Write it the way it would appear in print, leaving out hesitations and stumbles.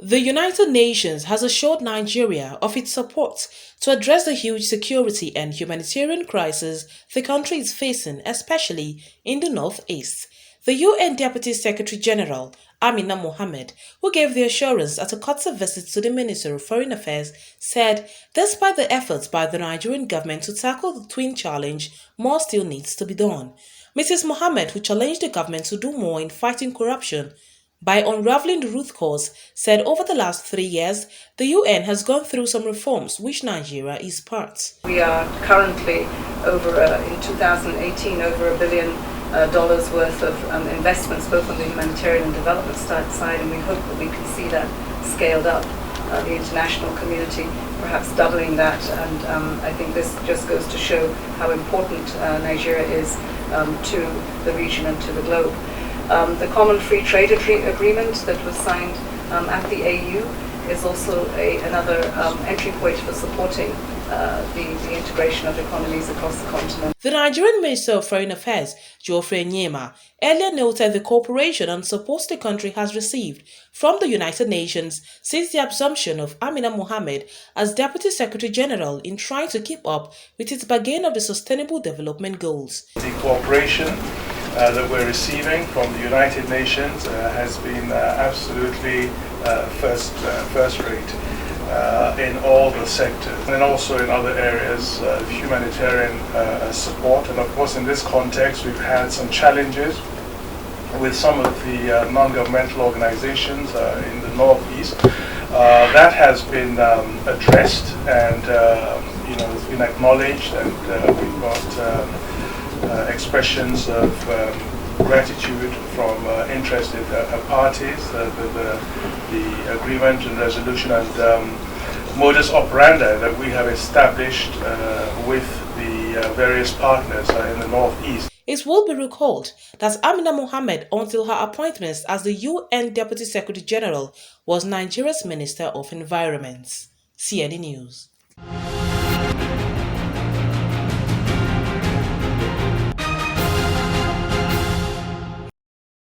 The United Nations has assured Nigeria of its support to address the huge security and humanitarian crisis the country is facing, especially in the northeast. The UN Deputy Secretary General, Amina Mohammed, who gave the assurance at a courtesy visit to the Minister of Foreign Affairs, said despite the efforts by the Nigerian government to tackle the twin challenge, more still needs to be done. Mrs. Mohammed, who challenged the government to do more in fighting corruption, by unraveling the root cause, said over the last 3 years, the UN has gone through some reforms which Nigeria is part. We are currently in 2018, over $1 billion worth of investments, both on the humanitarian and development side, and we hope that we can see that scaled up. The international community perhaps doubling that, and I think this just goes to show how important Nigeria is to the region and to the globe. The Common Free Trade Agreement that was signed at the AU is also another entry point for supporting the integration of economies across the continent. The Nigerian Minister of Foreign Affairs, Geoffrey Nyema, earlier noted the cooperation and support the country has received from the United Nations since the assumption of Amina Mohammed as Deputy Secretary General in trying to keep up with its bargain of the Sustainable Development Goals. The cooperation that we're receiving from the United Nations has been absolutely first rate in all the sectors, and also in other areas of humanitarian support. And of course, in this context, we've had some challenges with some of the non-governmental organizations in the northeast. That has been addressed, and it's been acknowledged, and we've got expressions of gratitude from interested parties. The agreement and resolution and modus operandi that we have established with the various partners in the northeast. It will be recalled that Amina Mohammed, until her appointment as the UN Deputy Secretary General, was Nigeria's Minister of Environment. CNN News.